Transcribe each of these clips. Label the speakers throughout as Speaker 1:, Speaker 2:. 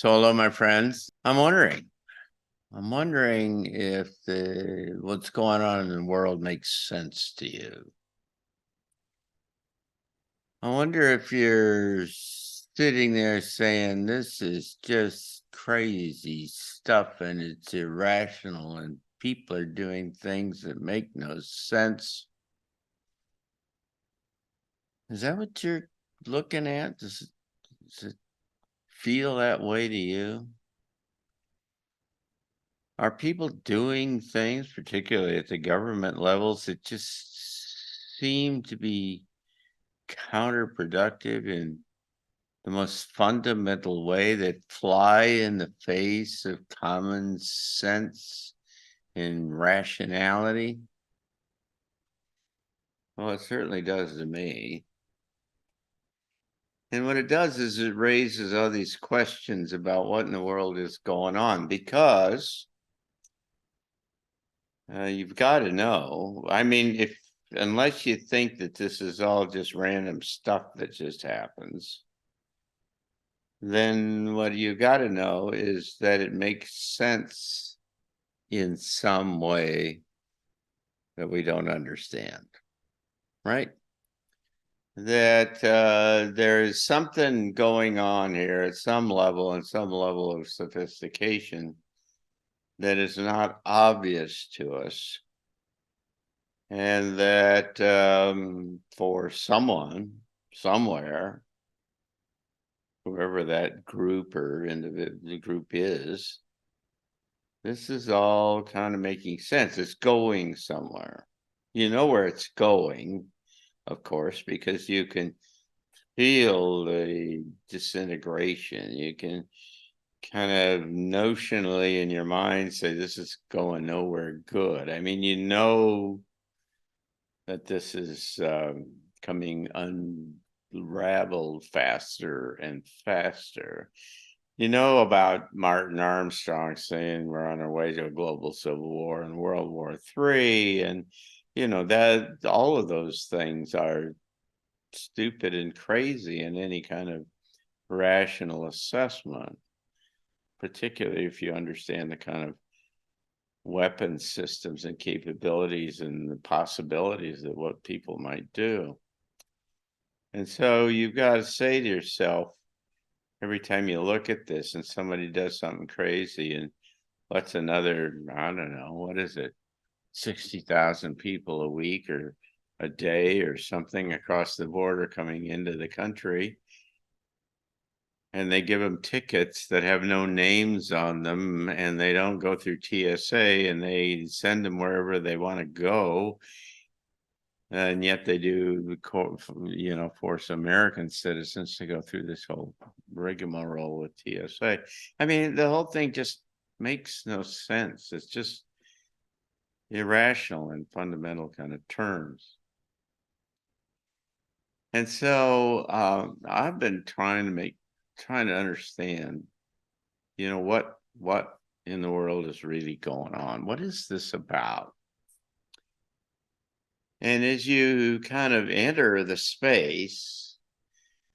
Speaker 1: So hello, my friends. I'm wondering if what's going on in the world makes sense to you. I wonder if you're sitting there saying this is just crazy stuff and it's irrational and people are doing things that make no sense. Is that what you're looking at? Does it feel that way to you? Are people doing things, particularly at the government levels, that just seem to be counterproductive in the most fundamental way, that fly in the face of common sense and rationality? Well, it certainly does to me. And what it does is it raises all these questions about what in the world is going on, because you've got to know. I mean, unless you think that this is all just random stuff that just happens, then what you got to know is that it makes sense in some way that we don't understand, right? That there is something going on here at some level and some level of sophistication that is not obvious to us. And that for someone, somewhere, whoever that group or individual group is, this is all kind of making sense. It's going somewhere. You know where it's going, of course, because you can feel the disintegration. You can kind of notionally in your mind say this is going nowhere good. I mean, you know that this is coming unraveled faster and faster. You know about Martin Armstrong saying we're on our way to a global civil war and World War III, and you know that all of those things are stupid and crazy in any kind of rational assessment, particularly if you understand the kind of weapon systems and capabilities and the possibilities of what people might do. And so you've got to say to yourself, every time you look at this and somebody does something crazy and lets another, I don't know, what is it, 60,000 people a week or a day or something across the border coming into the country, and they give them tickets that have no names on them, and they don't go through TSA, and they send them wherever they want to go, and yet they do, force American citizens to go through this whole rigmarole with TSA. I mean, the whole thing just makes no sense. It's just irrational in fundamental kind of terms. And so I've been trying to understand, what in the world is really going on? What is this about? And as you kind of enter the space,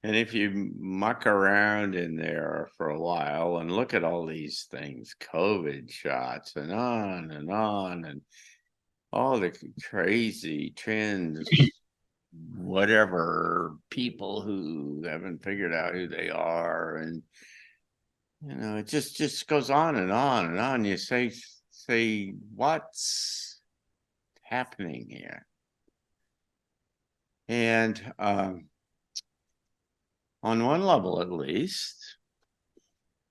Speaker 1: and if you muck around in there for a while and look at all these things, COVID shots and on, and all the crazy trends, whatever, people who haven't figured out who they are, and it just goes on and on and on. You say what's happening here? And on one level, at least,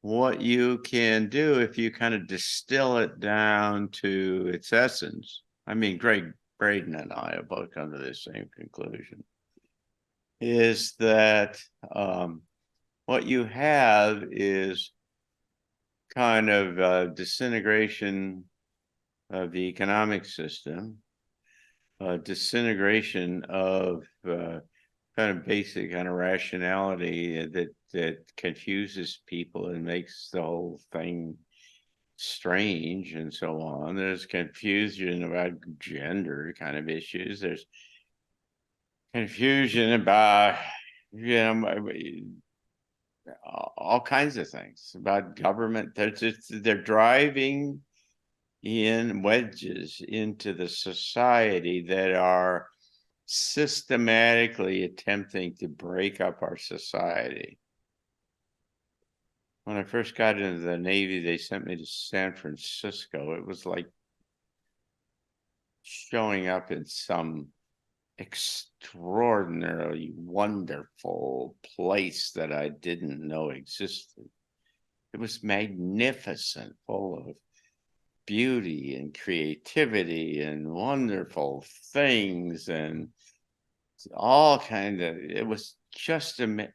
Speaker 1: what you can do if you kind of distill it down to its essence. I mean, Greg Braden and I have both come to the same conclusion, is that what you have is kind of disintegration of the economic system, disintegration of kind of basic kind of rationality that confuses people and makes the whole thing strange and so on. There's confusion about gender kind of issues. There's confusion about, all kinds of things about government. They're driving in wedges into the society that are systematically attempting to break up our society. When I first got into the Navy, they sent me to San Francisco. It was like showing up in some extraordinarily wonderful place that I didn't know existed. It was magnificent, full of beauty and creativity and wonderful things and all kind of, it was just an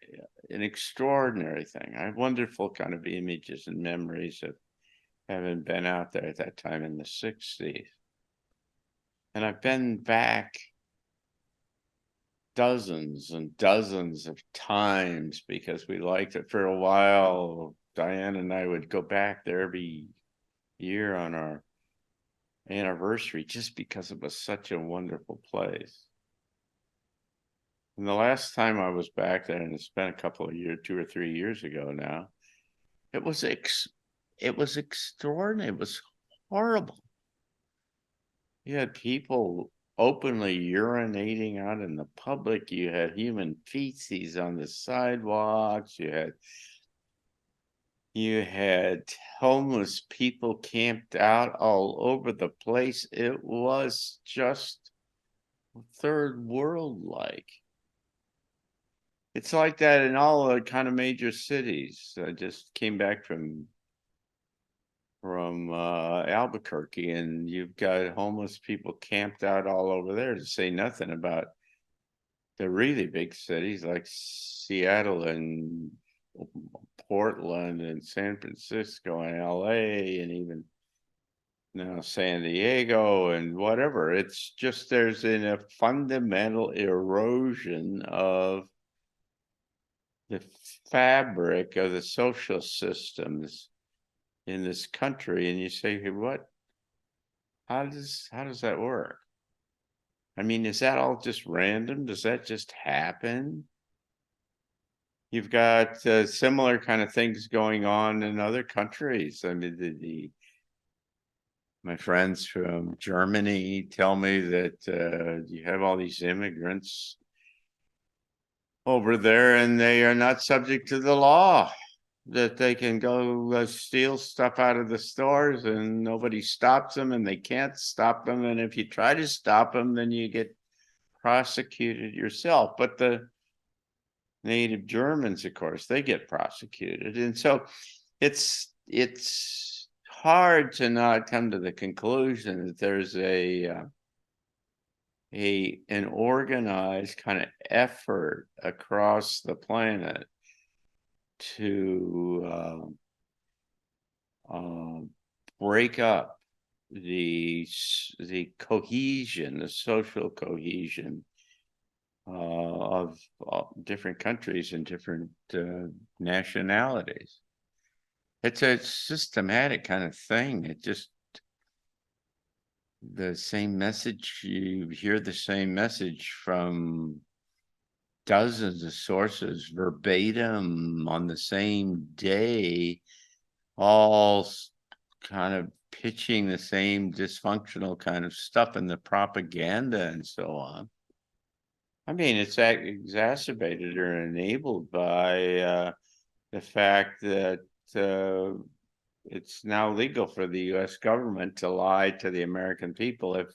Speaker 1: extraordinary thing. I have wonderful kind of images and memories of having been out there at that time in the 60s. And I've been back dozens and dozens of times because we liked it for a while. Diane and I would go back there every year on our anniversary just because it was such a wonderful place. And the last time I was back there, and it's been a couple of years, 2 or 3 years ago now, it was extraordinary. It was horrible. You had people openly urinating out in the public. You had human feces on the sidewalks. You had homeless people camped out all over the place. It was just third world like. It's like that in all the kind of major cities. I just came back from Albuquerque, and you've got homeless people camped out all over there, to say nothing about the really big cities like Seattle and Portland and San Francisco and LA and even now San Diego and whatever. It's just there's a fundamental erosion of the fabric of the social systems in this country. And you say, hey, what? How does that work? I mean, is that all just random? Does that just happen? You've got similar kind of things going on in other countries. I mean, my friends from Germany tell me that you have all these immigrants over there and they are not subject to the law, that they can go steal stuff out of the stores and nobody stops them and they can't stop them. And if you try to stop them, then you get prosecuted yourself. But the native Germans, of course, they get prosecuted. And so it's hard to not come to the conclusion that there's an organized kind of effort across the planet to break up the cohesion, the social cohesion of different countries and different nationalities. It's a systematic kind of thing. It just, the same message, you hear the same message from dozens of sources verbatim on the same day, all kind of pitching the same dysfunctional kind of stuff in the propaganda and so on. I mean, it's exacerbated or enabled by the fact that it's now legal for the US government to lie to the American people if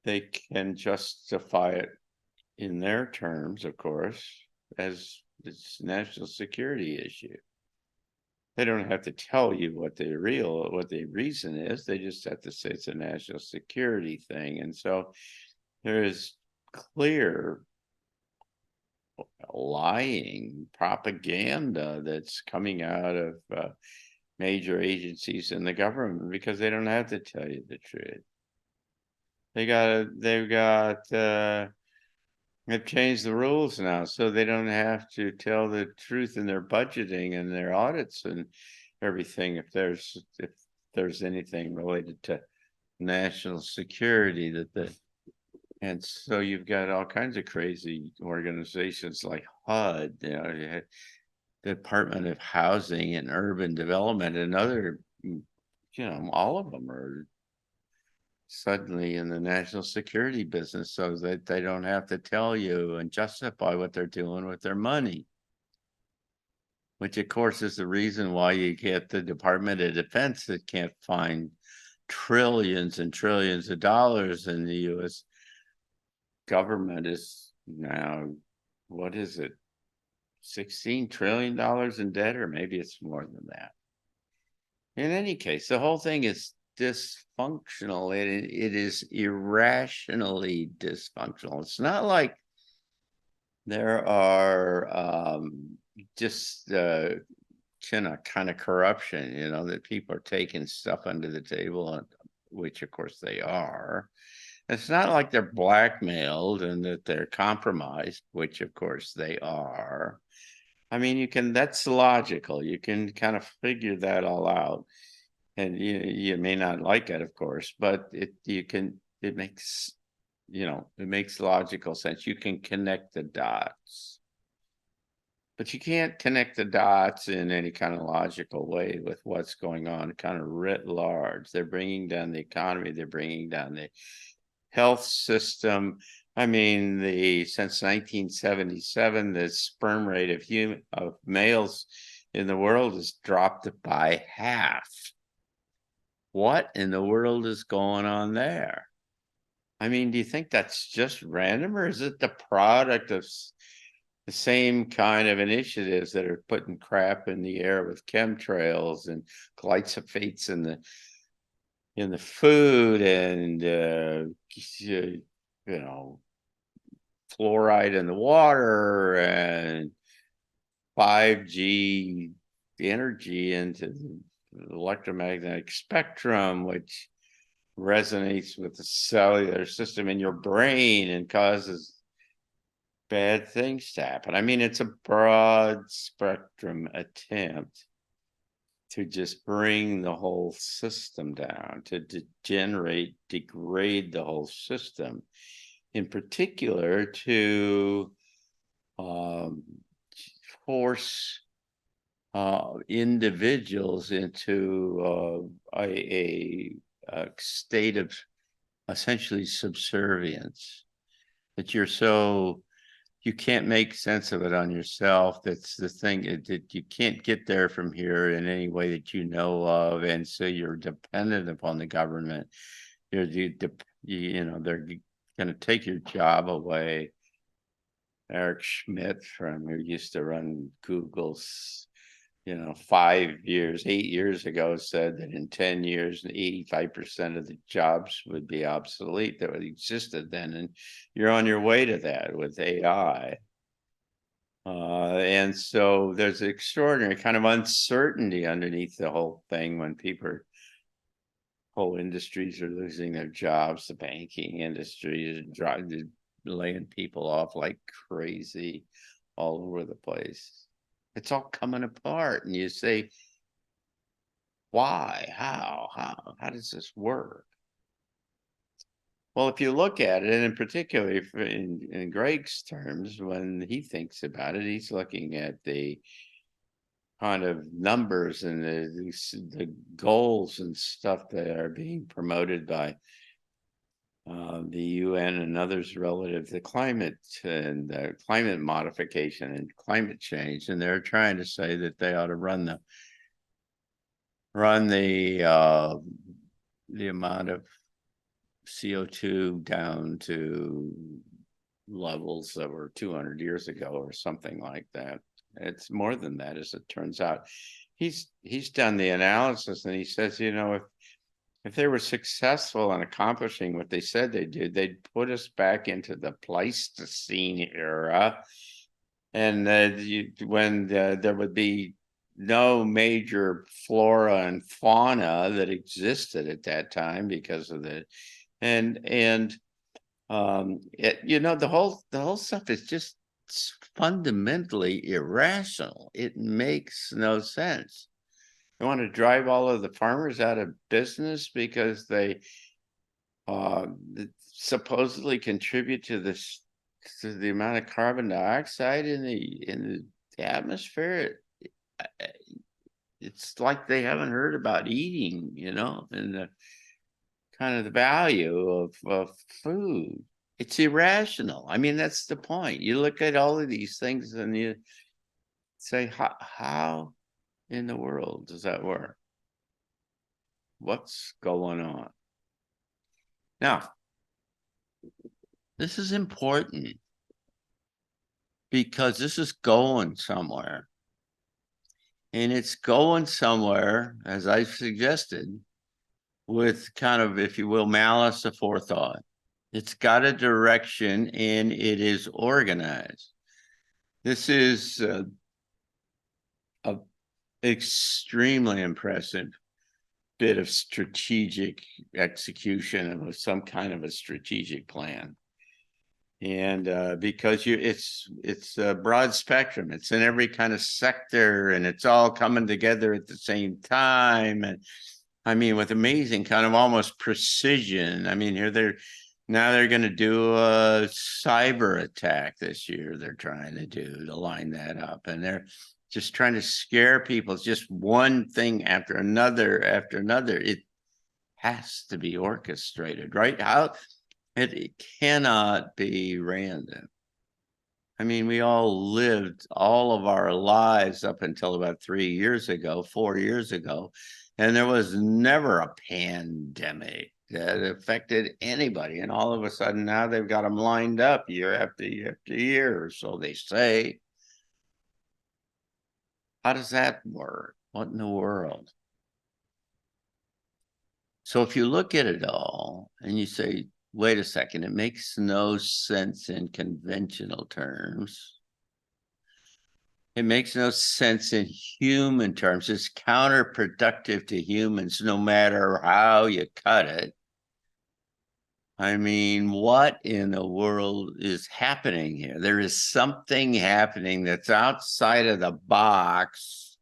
Speaker 1: they can justify it in their terms, of course, as it's a national security issue. They don't have to tell you what the reason is. They just have to say it's a national security thing. And so there is clear lying propaganda that's coming out of major agencies in the government because they don't have to tell you the truth. They've changed the rules now, so they don't have to tell the truth in their budgeting and their audits and everything if there's anything related to national security and so you've got all kinds of crazy organizations like HUD, Department of Housing and Urban Development and other, all of them are suddenly in the national security business so that they don't have to tell you and justify what they're doing with their money. Which, of course, is the reason why you get the Department of Defense that can't find trillions and trillions of dollars in the U.S. government is now, what is it, $16 trillion in debt, or maybe it's more than that. In any case, the whole thing is dysfunctional. It is irrationally dysfunctional. It's not like there are just kind of corruption, that people are taking stuff under the table, which of course they are. It's not like they're blackmailed and that they're compromised, which of course they are. I mean, that's logical. You can kind of figure that all out. And you may not like it, of course, but it makes logical sense. You can connect the dots. But you can't connect the dots in any kind of logical way with what's going on kind of writ large. They're bringing down the economy. They're bringing down the health system. I mean, since 1977, the sperm rate of males in the world has dropped by half. What in the world is going on there? I mean, do you think that's just random, or is it the product of the same kind of initiatives that are putting crap in the air with chemtrails and glyphosates in the food and fluoride in the water and 5G energy into the electromagnetic spectrum, which resonates with the cellular system in your brain and causes bad things to happen. I mean, it's a broad spectrum attempt to just bring the whole system down, to degrade the whole system, in particular to force individuals into a state of essentially subservience, that you can't make sense of it on yourself. That's the thing, that you can't get there from here in any way that you know of, and so you're dependent upon the government. They're going to take your job away. Eric Schmidt, who used to run Google's, 8 years ago, said that in 10 years, 85% of the jobs would be obsolete that existed then. And you're on your way to that with AI. And so there's extraordinary kind of uncertainty underneath the whole thing when whole industries are losing their jobs. The banking industry is laying people off like crazy all over the place. It's all coming apart, and you say, why? How does this work? Well, if you look at it, and in particular, in Greg's terms, when he thinks about it, he's looking at the kind of numbers and the goals and stuff that are being promoted by the UN and others relative to climate and climate modification and climate change, and they're trying to say that they ought to run the amount of CO2 down to levels that were 200 years ago or something like that. It's more than that, as it turns out. He's done the analysis, and he says, if they were successful in accomplishing what they said they did, they'd put us back into the Pleistocene era, and when there would be no major flora and fauna that existed at that time because of the the whole stuff is just fundamentally irrational. It makes no sense. They want to drive all of the farmers out of business because they supposedly contribute to the amount of carbon dioxide in the atmosphere. it's like they haven't heard about eating, and the kind of the value of food. It's irrational. I mean, that's the point. You look at all of these things and you say, how in the world does that work? What's going on? Now, this is important because this is going somewhere. And it's going somewhere, as I suggested, with kind of, if you will, malice aforethought. It's got a direction and it is organized. This is a extremely impressive bit of strategic execution of some kind of a strategic plan. And because it's a broad spectrum, it's in every kind of sector, and it's all coming together at the same time. And I mean, with amazing kind of almost precision. I mean, they're going to do a cyber attack this year. They're trying to line that up, and they're just trying to scare people. It's just one thing after another after another. It has to be orchestrated, right? It cannot be random. I mean, we all lived all of our lives up until about 4 years ago, and there was never a pandemic that affected anybody. And all of a sudden now they've got them lined up year after year after year, or so they say. How does that work? What in the world? So if you look at it all and you say, wait a second, it makes no sense in conventional terms. It makes no sense in human terms. It's counterproductive to humans no matter how you cut it. I mean, what in the world is happening here? There is something happening that's outside of the box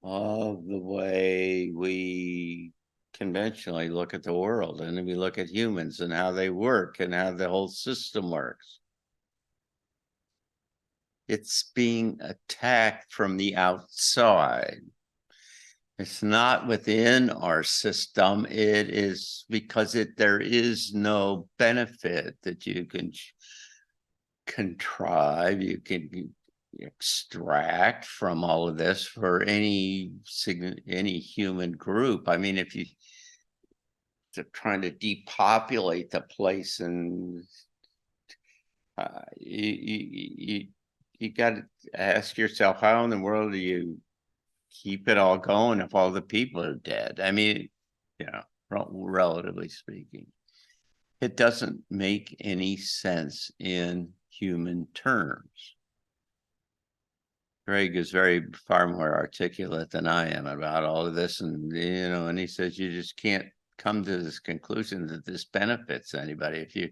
Speaker 1: of the way we conventionally look at the world, and then we look at humans and how they work and how the whole system works. It's being attacked from the outside. It's not within our system. It is because there is no benefit that you can contrive, you can extract from all of this for any human group. I mean, if they're trying to depopulate the place, and you got to ask yourself, how in the world do you keep it all going if all the people are dead? I mean, relatively speaking, it doesn't make any sense in human terms. Greg is far more articulate than I am about all of this, and he says you just can't come to this conclusion that this benefits anybody. If you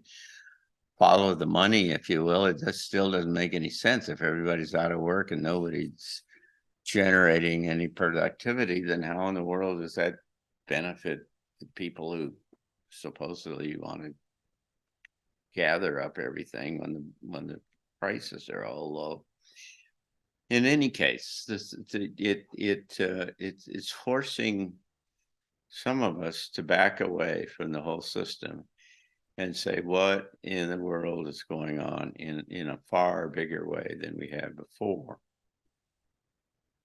Speaker 1: follow the money, if you will, it just still doesn't make any sense. If everybody's out of work and nobody's generating any productivity, then how in the world does that benefit the people who supposedly want to gather up everything when the prices are all low? In any case, it's forcing some of us to back away from the whole system and say, what in the world is going on in a far bigger way than we had before?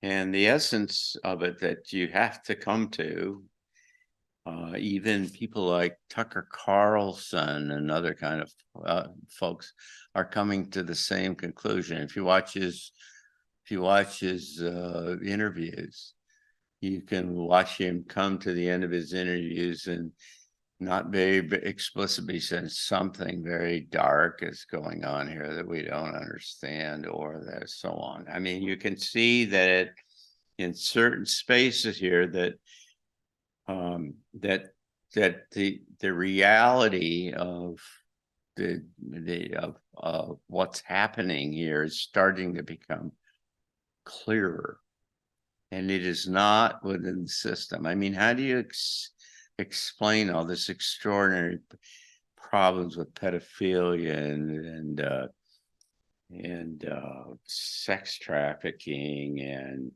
Speaker 1: And the essence of it that you have to come to, even people like Tucker Carlson and other kind of folks are coming to the same conclusion. If you watch his interviews, you can watch him come to the end of his interviews and not very explicitly says something very dark is going on here that we don't understand, or that so on. I mean, you can see that in certain spaces here that the reality of of what's happening here is starting to become clearer, and it is not within the system. I mean, how do you explain all this extraordinary problems with pedophilia and and sex trafficking and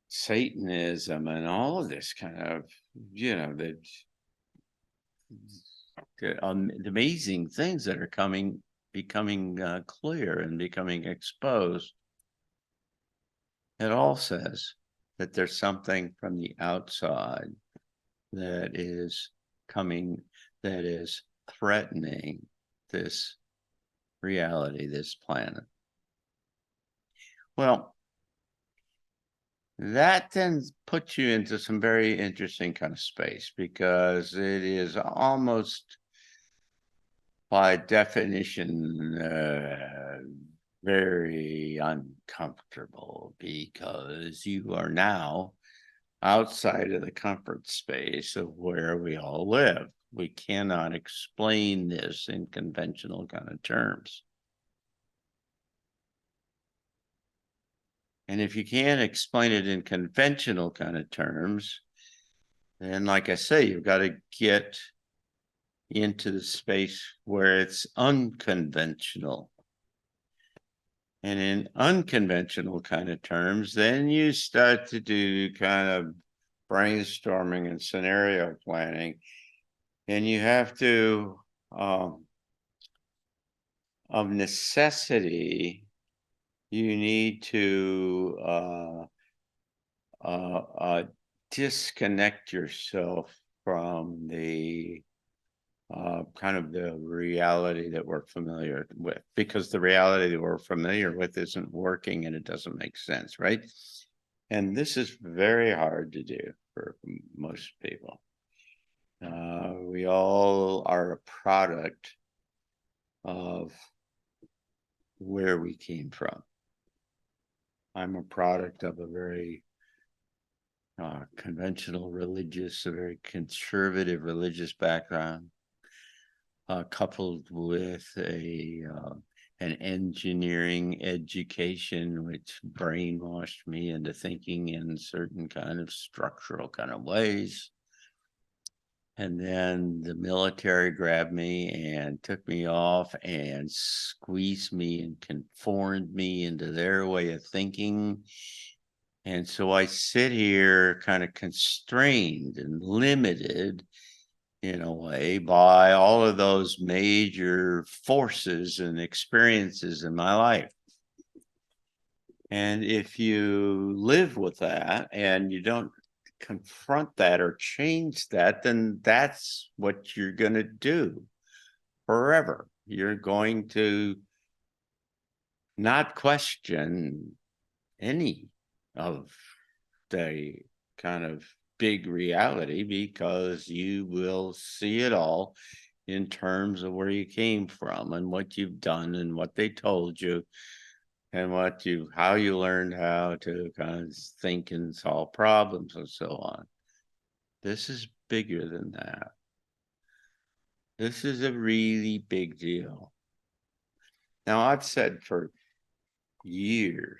Speaker 1: Satanism and all of this kind of, the amazing things that are becoming clear and becoming exposed. It all says that there's something from the outside that is coming, that is threatening this reality, this planet. Well, that then puts you into some very interesting kind of space, because it is almost by definition very uncomfortable, because you are now outside of the comfort space of where we all live. We cannot explain this in conventional kind of terms. And if you can't explain it in conventional kind of terms, then, like I say, you've got to get into the space where it's unconventional. And in unconventional kind of terms, then you start to do kind of brainstorming and scenario planning. And you have to, of necessity, you need to disconnect yourself from the kind of the reality that we're familiar with, because the reality that we're familiar with isn't working and it doesn't make sense, right? And this is very hard to do for most people. We all are a product of where we came from. I'm a product of a very conventional religious, a very conservative religious background, coupled with an engineering education, which brainwashed me into thinking in certain kind of structural kind of ways. And then the military grabbed me and took me off and squeezed me and conformed me into their way of thinking. And so I sit here kind of constrained and limited in a way by all of those major forces and experiences in my life. And if you live with that and you don't confront that or change that, then that's what you're going to do forever. You're going to not question any of the kind of big reality, because you will see it all in terms of where you came from and what you've done and what they told you and how you learned how to kind of think and solve problems and so on. This is bigger than that. This is a really big deal. Now, I've said for years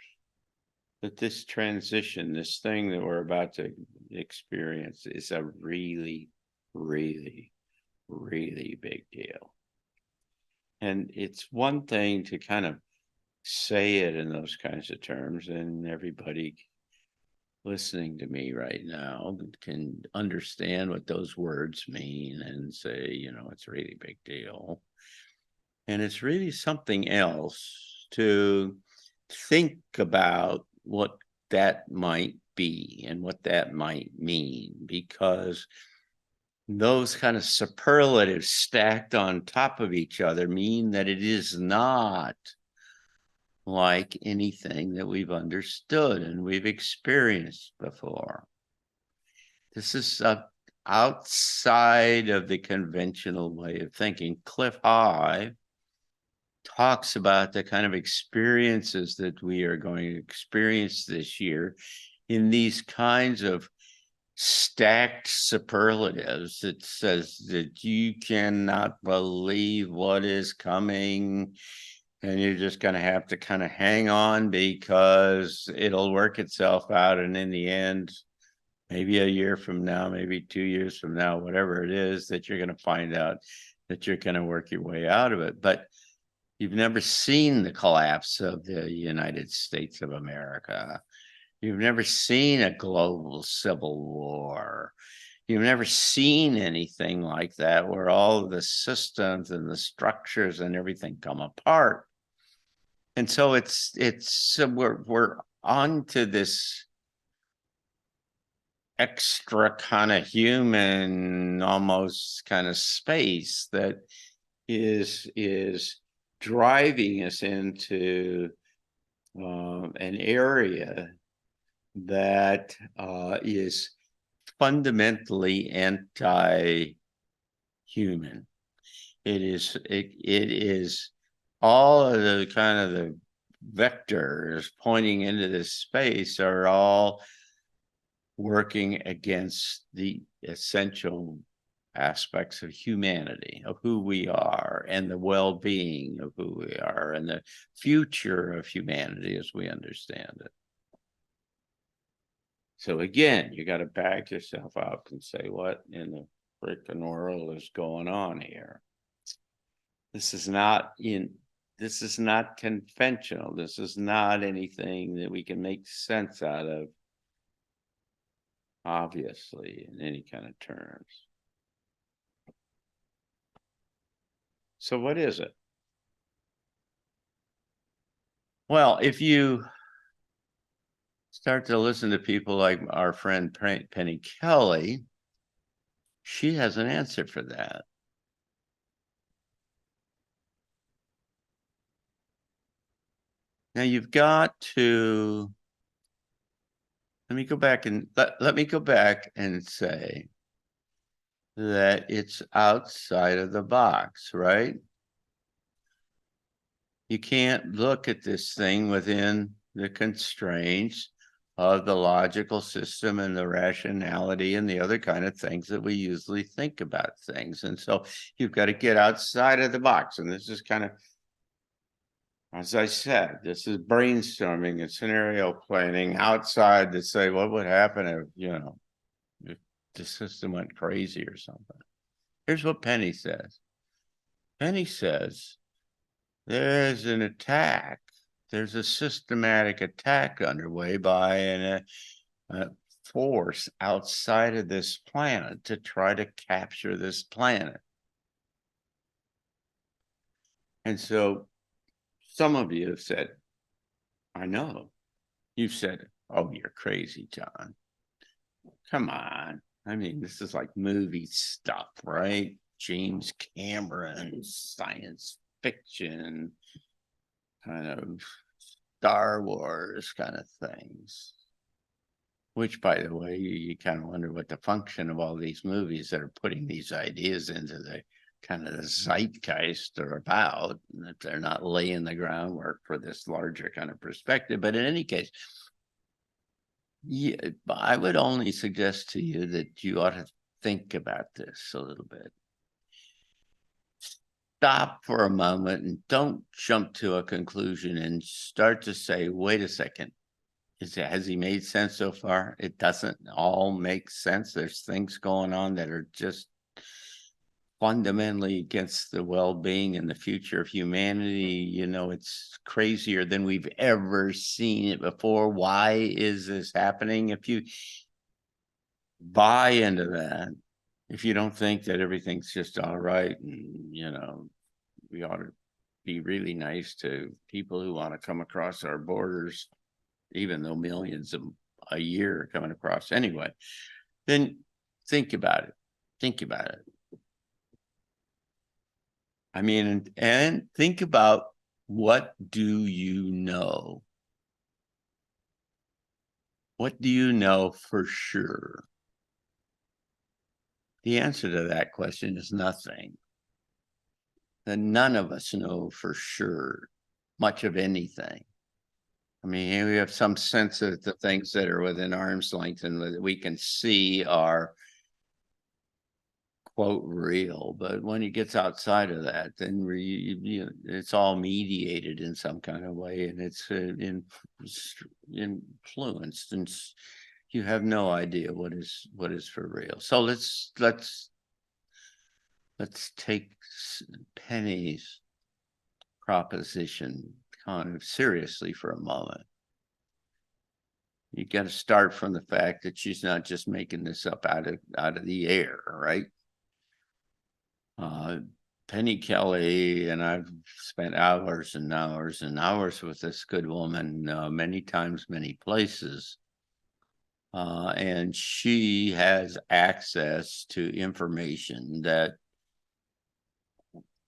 Speaker 1: that this transition, this thing that we're about to experience, is a really, really, really big deal. And it's one thing to kind of say it in those kinds of terms, and everybody listening to me right now can understand what those words mean and say, it's a really big deal. And it's really something else to think about what that might be and what that might mean, because those kind of superlatives stacked on top of each other mean that it is not like anything that we've understood and we've experienced before. This is outside of the conventional way of thinking. Cliff High talks about the kind of experiences that we are going to experience this year in these kinds of stacked superlatives. It says that you cannot believe what is coming, and you're just going to have to kind of hang on, because it'll work itself out. And in the end, maybe a year from now, maybe 2 years from now, whatever it is, that you're going to find out that you're going to work your way out of it. But You've never seen the collapse of the United States of America. You've never seen a global civil war. You've never seen anything like that where all of the systems and the structures and everything come apart. And so we're on to this extra kind of human, almost kind of space that is driving us into an area that is fundamentally anti-human. It is all of the kind of the vectors pointing into this space are all working against the essential aspects of humanity, of who we are, and the well-being of who we are, and the future of humanity as we understand it. So again, you got to back yourself up and say, what in the freaking world is going on here? This is not conventional. This is not anything that we can make sense out of, obviously, in any kind of terms. So what is it? Well, if you start to listen to people like our friend Penny Kelly, she has an answer for that. Now you've got to, let me go back and say that it's outside of the box, right? You can't look at this thing within the constraints of the logical system and the rationality and the other kind of things that we usually think about things. And so you've got to get outside of the box. And this is kind of, as I said, this is brainstorming and scenario planning outside to say what would happen if the system went crazy or something. Here's what Penny says. Penny says, there's an attack. There's a systematic attack underway by a force outside of this planet to try to capture this planet. And so some of you have said, I know. You've said, oh, you're crazy, John. Come on. I mean, this is like movie stuff, right? James Cameron, science fiction, kind of Star Wars kind of things. Which, by the way, you kind of wonder what the function of all these movies that are putting these ideas into the kind of the zeitgeist are about, and that they're not laying the groundwork for this larger kind of perspective. But in any case, yeah, I would only suggest to you that you ought to think about this a little bit. Stop for a moment and don't jump to a conclusion and start to say, wait a second, has he made sense so far? It doesn't all make sense. There's things going on that are just fundamentally against the well-being and the future of humanity. It's crazier than we've ever seen it before. Why is this happening? If you buy into that, if you don't think that everything's just all right, and we ought to be really nice to people who want to come across our borders, even though millions of a year are coming across anyway, then think about it. Think about it. I mean, and think about, what do you know? What do you know for sure? The answer to that question is nothing. And none of us know for sure much of anything. I mean, we have some sense of the things that are within arm's length and that we can see are, quote, real. But when it gets outside of that, then it's all mediated in some kind of way, and it's influenced, and you have no idea what is for real. So let's take Penny's proposition kind of seriously for a moment. You got to start from the fact that she's not just making this up out of the air, right? Penny Kelly and I've spent hours and hours and hours with this good woman many times, many places. And she has access to information that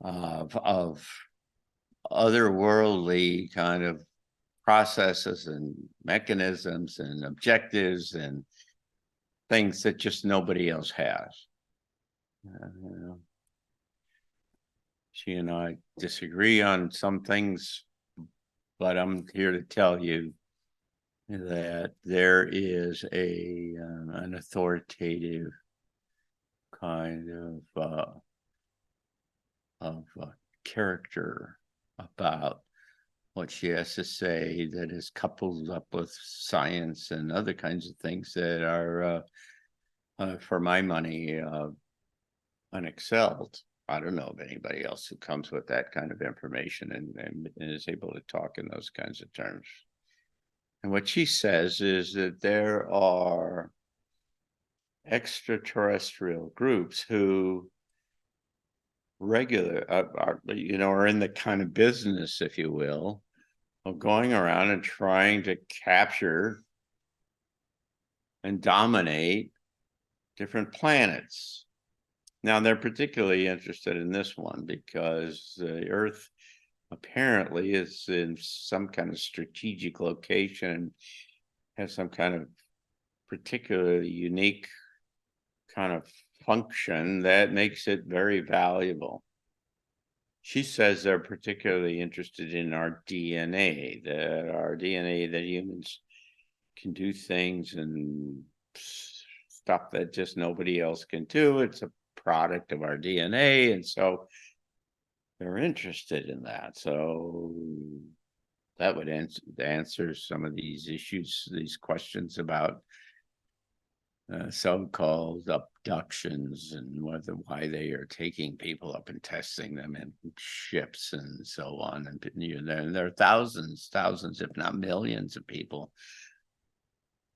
Speaker 1: of otherworldly kind of processes and mechanisms and objectives and things that just nobody else has. You know, she and I disagree on some things, but I'm here to tell you that there is an authoritative kind of character about what she has to say that is coupled up with science and other kinds of things that are, for my money, unexcelled. I don't know of anybody else who comes with that kind of information and is able to talk in those kinds of terms. And what she says is that there are extraterrestrial groups who are in the kind of business, if you will, of going around and trying to capture and dominate different planets. Now, they're particularly interested in this one because the Earth apparently is in some kind of strategic location, has some kind of particularly unique kind of function that makes it very valuable. She says they're particularly interested in our DNA, that humans can do things and stuff that just nobody else can do. It's a product of our DNA. And so they're interested in that. So that would answer some of these issues, these questions about so-called abductions and why they are taking people up and testing them in ships and so on. And there are thousands, if not millions of people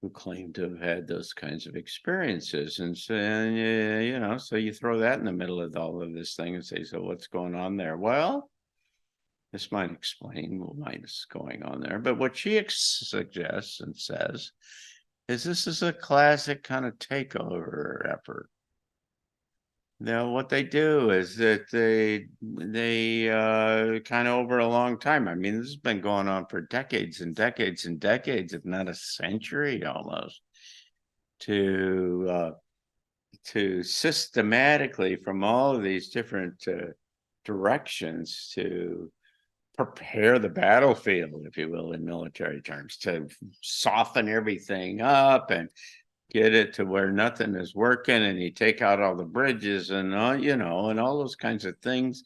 Speaker 1: who claim to have had those kinds of experiences. And so, so you throw that in the middle of all of this thing and say, so what's going on there? Well, this might explain what is going on there. But what she suggests and says is this is a classic kind of takeover effort. Now, what they do is that they kind of over a long time. I mean, this has been going on for decades and decades and decades, if not a century almost, to systematically from all of these different directions to prepare the battlefield, if you will, in military terms, to soften everything up and get it to where nothing is working, and you take out all the bridges and and all those kinds of things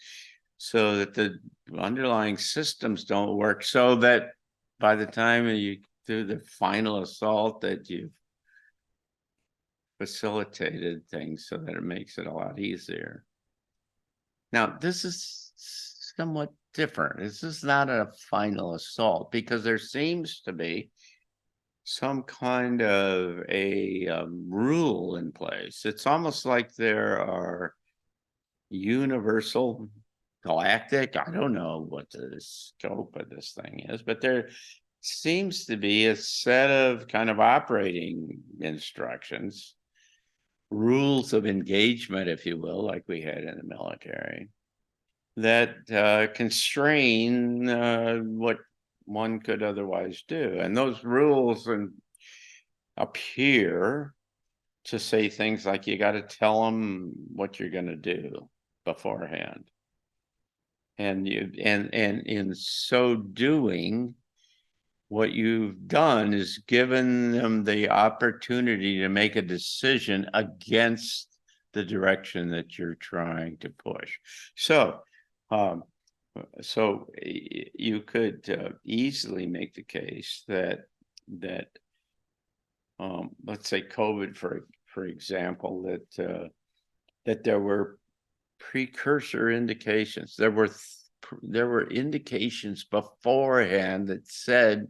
Speaker 1: so that the underlying systems don't work, so that by the time you do the final assault that you've facilitated things so that it makes it a lot easier. Now, this is somewhat different. This is not a final assault because there seems to be some kind of a rule in place. It's almost like there are universal, galactic, I don't know what the scope of this thing is, but there seems to be a set of kind of operating instructions, rules of engagement, if you will, like we had in the military, that constrain what one could otherwise do. And those rules appear to say things like you got to tell them what you're going to do beforehand. And in so doing, what you've done is given them the opportunity to make a decision against the direction that you're trying to push. So you could easily make the case that let's say COVID, for example, that there were precursor indications. There were indications beforehand that said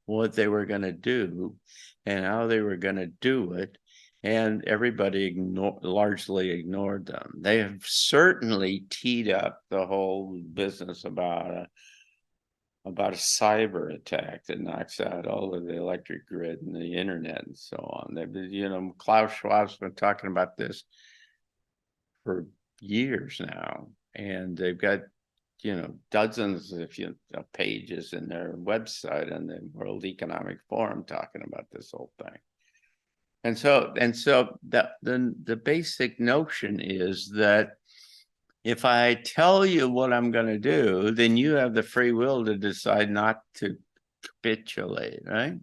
Speaker 1: what they were going to do and how they were going to do it, and everybody largely ignored them. They have certainly teed up the whole business about a cyber attack that knocks out all of the electric grid and the internet and so on. Klaus Schwab's been talking about this for years now, and they've got dozens of pages in their website on the World Economic Forum talking about this whole thing. And so the basic notion is that if I tell you what I'm going to do, then you have the free will to decide not to capitulate, right?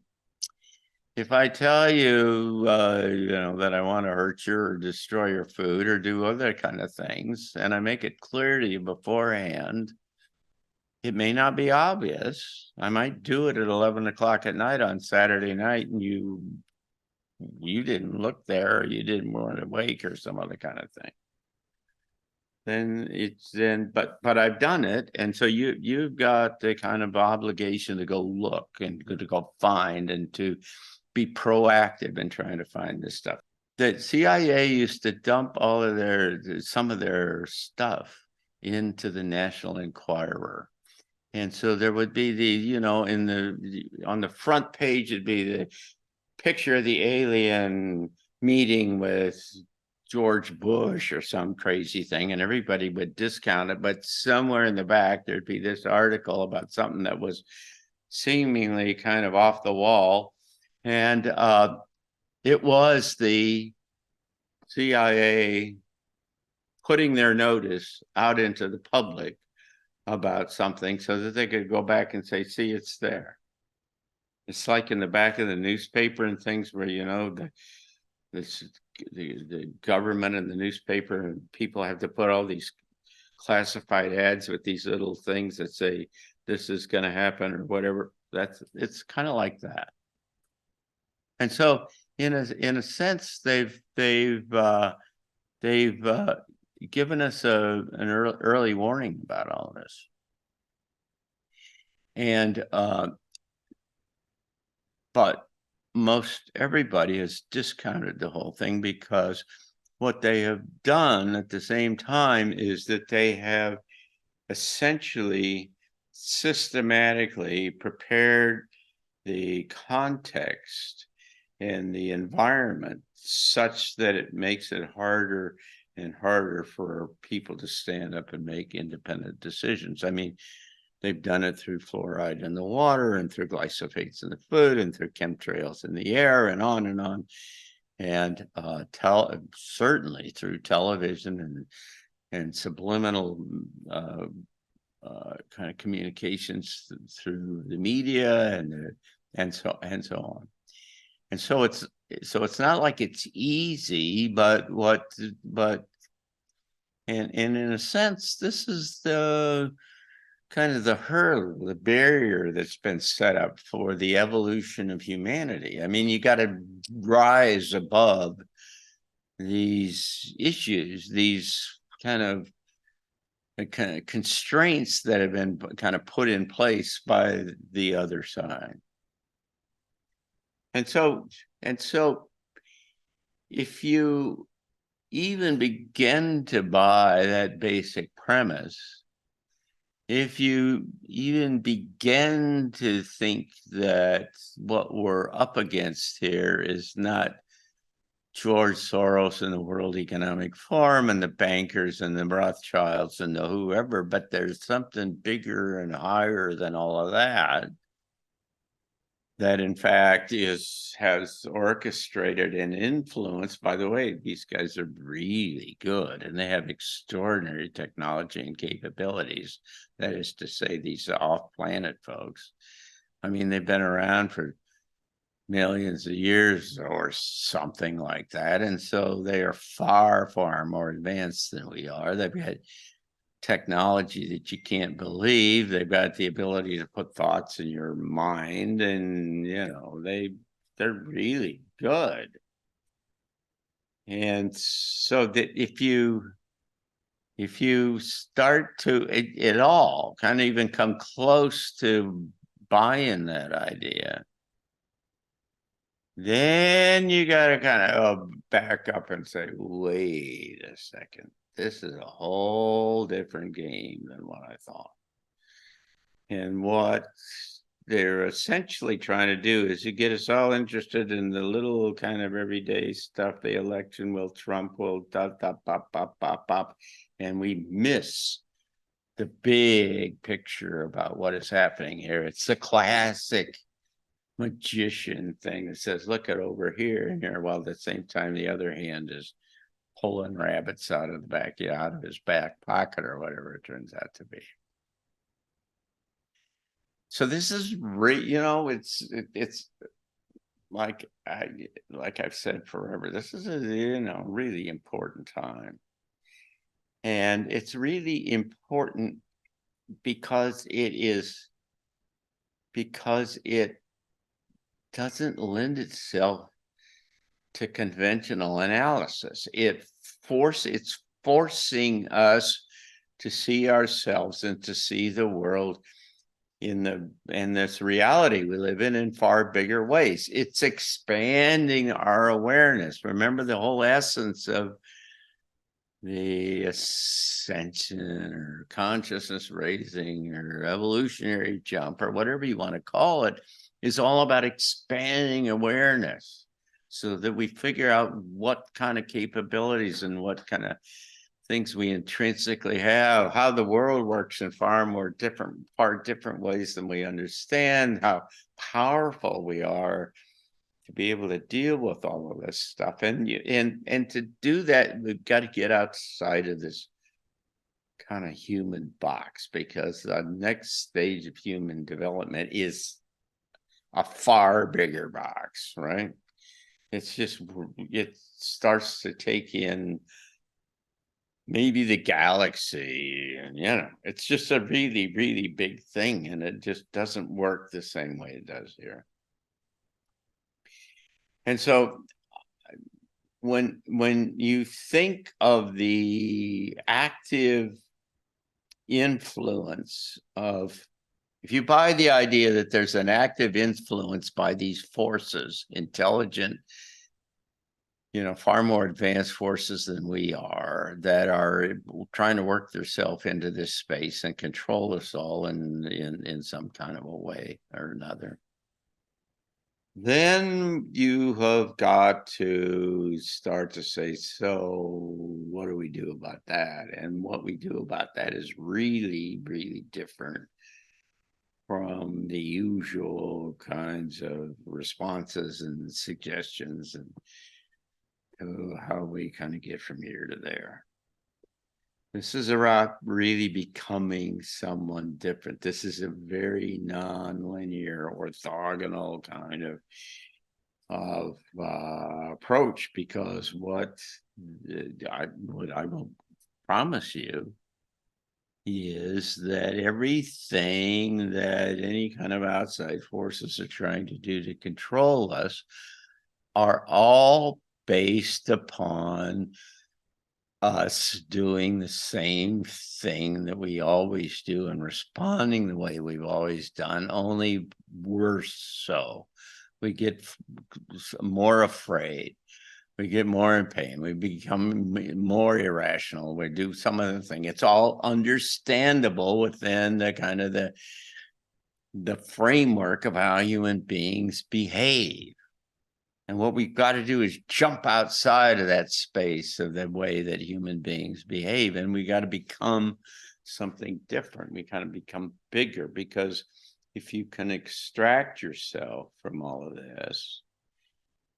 Speaker 1: If I tell you, that I want to hurt you or destroy your food or do other kind of things, and I make it clear to you beforehand, it may not be obvious. I might do it at 11 o'clock at night on Saturday night, and you didn't look there, or you didn't want to wake, or some other kind of thing. But I've done it, and so you've got the kind of obligation to go look and to go find and to be proactive in trying to find this stuff. The CIA used to dump some of their stuff into the National Enquirer. And so there would be on the front page, it'd be the picture of the alien meeting with George Bush or some crazy thing, and everybody would discount it. But somewhere in the back, there'd be this article about something that was seemingly kind of off the wall. And it was the CIA putting their notice out into the public about something so that they could go back and say, see, it's there. It's like in the back of the newspaper and things where, the government and the newspaper and people have to put all these classified ads with these little things that say this is going to happen or whatever. It's kind of like that. And so in a sense, they've given us an early warning about all this. And but most everybody has discounted the whole thing, because what they have done at the same time is that they have essentially systematically prepared the context and the environment such that it makes it harder and harder for people to stand up and make independent decisions. I mean, they've done it through fluoride in the water and through glyphosates in the food and through chemtrails in the air and on and on. And certainly through television and subliminal kind of communications through the media and so on. And so it's not like it's easy, but in a sense, this is the kind of the hurdle, the barrier that's been set up for the evolution of humanity. I mean, you got to rise above these issues, these kind of constraints that have been kind of put in place by the other side. And so if you even begin to buy that basic premise, if you even begin to think that what we're up against here is not George Soros and the World Economic Forum and the bankers and the Rothschilds and the whoever, but there's something bigger and higher than all of that in fact has orchestrated and influenced. By the way, these guys are really good and they have extraordinary technology and capabilities. That is to say, these off-planet folks. I mean, they've been around for millions of years or something like that. And so they are far, far more advanced than we are. They've got technology that you can't believe. They've got the ability to put thoughts in your mind, and they're really good. And so that if you if you start to at all kind of even come close to buying that idea, then you got to kind of back up and say, wait a second, this is a whole different game than what I thought. And what they're essentially trying to do is to get us all interested in the little kind of everyday stuff. The election will, Trump will, dot, dot, pop, pop, pop, pop. And we miss the big picture about what is happening here. It's the classic magician thing that says, look at over here and here, while at the same time the other hand is pulling rabbits out of the back, out of his back pocket or whatever it turns out to be. So this is it's like I've said forever, this is a really important time. And it's really important because it doesn't lend itself to conventional analysis. It's forcing us to see ourselves and to see the world in this reality we live in far bigger ways. It's expanding our awareness. Remember the whole essence of the ascension or consciousness raising or evolutionary jump or whatever you want to call it is all about expanding awareness so that we figure out what kind of capabilities and what kind of things we intrinsically have, how the world works in far different ways than we understand, how powerful we are to be able to deal with all of this stuff. And to do that, we've got to get outside of this kind of human box, because the next stage of human development is a far bigger box, right? It starts to take in maybe the galaxy, and it's just a really, really big thing, and it just doesn't work the same way it does here. And so when you think of the active influence of, if you buy the idea that there's an active influence by these forces, intelligent, far more advanced forces than we are, that are trying to work themselves into this space and control us all in some kind of a way or another, then you have got to start to say, so what do we do about that? And what we do about that is really, really different from the usual kinds of responses and suggestions and how we kind of get from here to there. This is about really becoming someone different. This is a very non-linear, orthogonal kind of approach, because what I will promise you is that everything that any kind of outside forces are trying to do to control us are all based upon us doing the same thing that we always do and responding the way we've always done, only worse so. We get more afraid. We get more in pain. We become more irrational. We do some of the thing. It's all understandable within the kind of the framework of how human beings behave. And what we've got to do is jump outside of that space of the way that human beings behave. And we got to become something different. We kind of become bigger, because if you can extract yourself from all of this,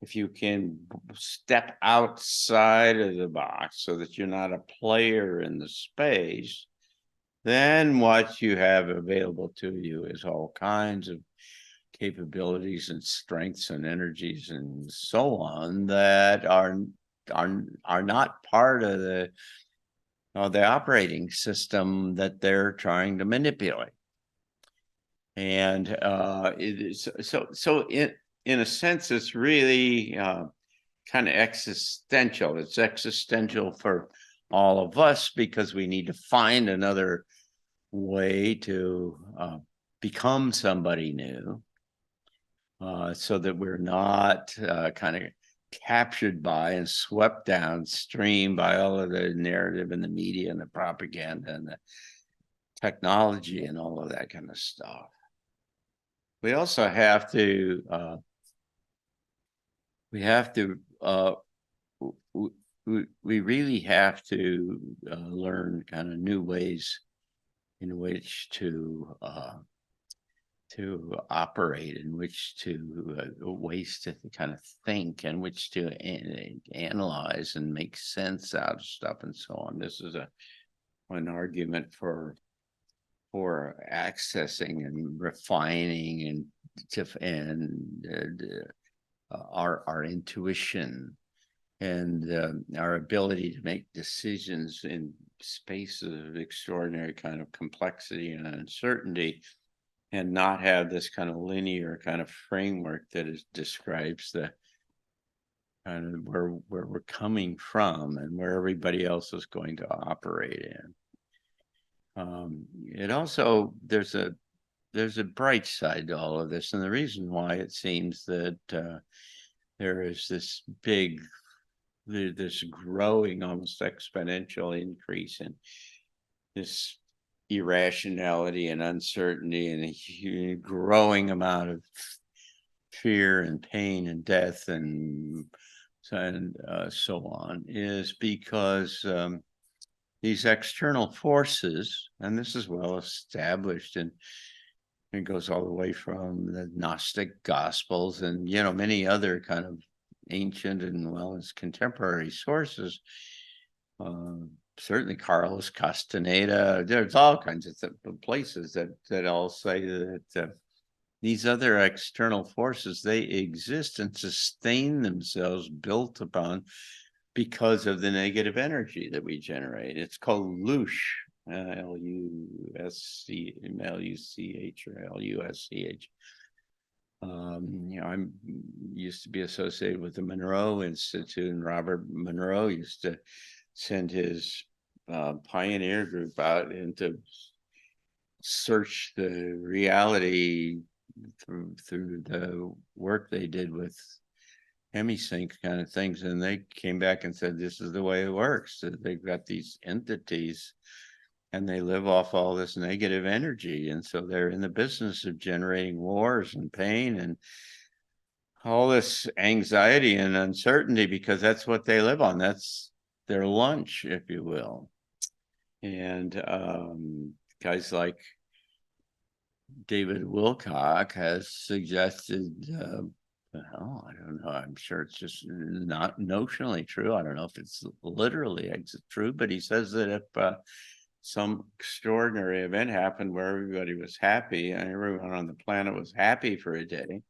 Speaker 1: if you can step outside of the box so that you're not a player in the space, then what you have available to you is all kinds of capabilities and strengths and energies and so on that are not part of the operating system that they're trying to manipulate. And it is so in a sense, it's really kind of existential. It's existential for all of us, because we need to find another way to become somebody new, so that we're not kind of captured by and swept downstream by all of the narrative and the media and the propaganda and the technology and all of that kind of stuff. We also have to we really have to learn kind of new ways in which to operate, in which to ways to kind of think, and which to analyze and make sense out of stuff and so on. This is an argument for accessing and refining and our intuition and our ability to make decisions in spaces of extraordinary kind of complexity and uncertainty, and not have this kind of linear kind of framework that describes the kind of where we're coming from and where everybody else is going to operate in. It also, there's a bright side to all of this, and the reason why it seems that there is this growing, almost exponential increase in this irrationality and uncertainty and a growing amount of fear and pain and death and so on, is because these external forces, and this is well established, and it goes all the way from the Gnostic Gospels and many other kind of ancient and well as contemporary sources. Certainly Carlos Castaneda. There's all kinds of places that all say that these other external forces, they exist and sustain themselves built upon because of the negative energy that we generate. It's called Lush, Lusch or Lusch. I used to be associated with the Monroe Institute, and Robert Monroe used to send his pioneer group out and to search the reality through the work they did with hemisync kind of things, and they came back and said this is the way it works. That they've got these entities and they live off all this negative energy, and so they're in the business of generating wars and pain and all this anxiety and uncertainty because that's what they live on. That's their lunch, if you will. And guys like David Wilcock has suggested, well, I don't know, I'm sure it's just not notionally true. I don't know if it's literally true, but he says that if some extraordinary event happened where everybody was happy and everyone on the planet was happy for a day,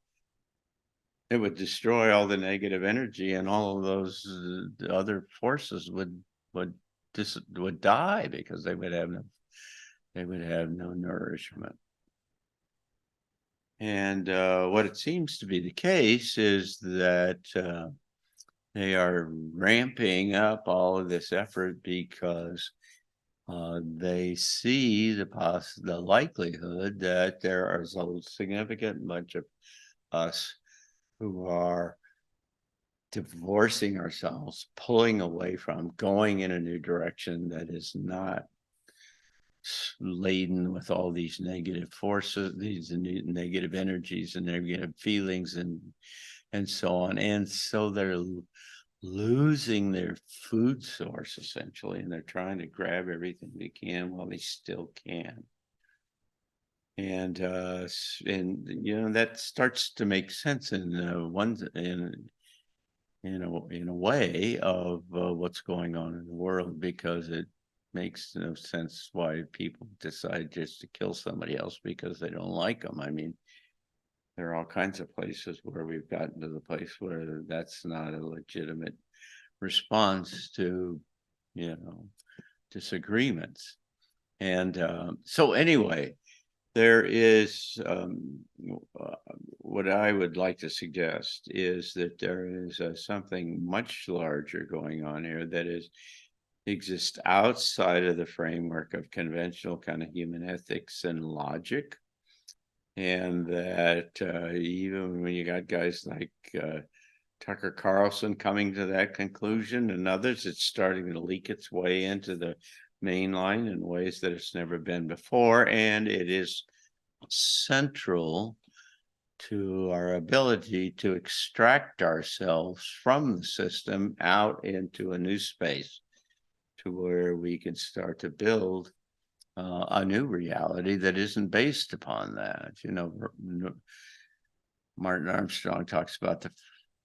Speaker 1: it would destroy all the negative energy, and all of those other forces would die because they would have no nourishment. And what it seems to be the case is that they are ramping up all of this effort because they see the likelihood that there is a significant bunch of us who are divorcing ourselves, pulling away from, going in a new direction that is not laden with all these negative forces, these negative energies and negative feelings and so on. And so they're losing their food source essentially, and they're trying to grab everything they can while they still can. And that starts to make sense in a way of what's going on in the world, because it makes no sense why people decide just to kill somebody else because they don't like them. I mean, there are all kinds of places where we've gotten to the place where that's not a legitimate response to, disagreements. And so anyway, there is what I would like to suggest is that there is something much larger going on here that is exist outside of the framework of conventional kind of human ethics and logic. And that even when you got guys like Tucker Carlson coming to that conclusion and others, it's starting to leak its way into the main line in ways that it's never been before. And it is central to our ability to extract ourselves from the system out into a new space to where we can start to build a new reality that isn't based upon that. You know, Martin Armstrong talks about the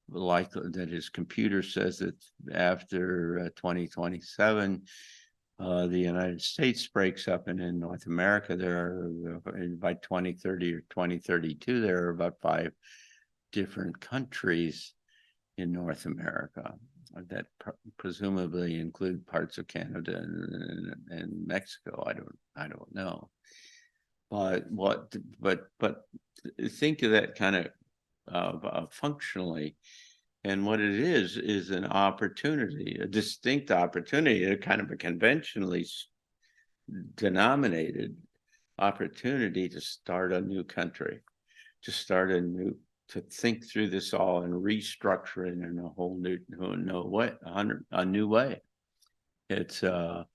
Speaker 1: likelihood that his computer says that after 2027, the United States breaks up, and in North America, there are by 2030 or 2032, there are about 5 different countries in North America that presumably include parts of Canada and Mexico. I don't know, but think of that kind of functionally. And what it is an opportunity, a distinct opportunity, a kind of a conventionally denominated opportunity to start a new country, to start to think through this all and restructure it in a whole new way, a new way. It's the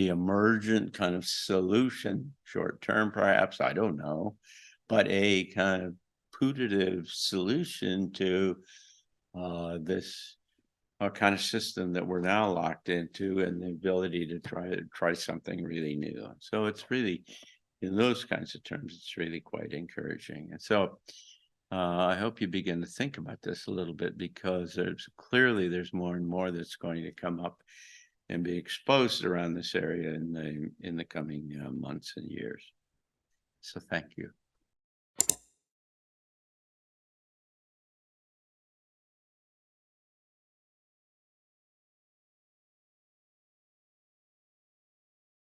Speaker 1: emergent kind of solution, short term perhaps, I don't know, but a kind of putative solution to this kind of system that we're now locked into, and the ability to try something really new. So it's really, in those kinds of terms, it's really quite encouraging. And so I hope you begin to think about this a little bit, because there's more and more that's going to come up and be exposed around this area in the coming months and years. So thank you.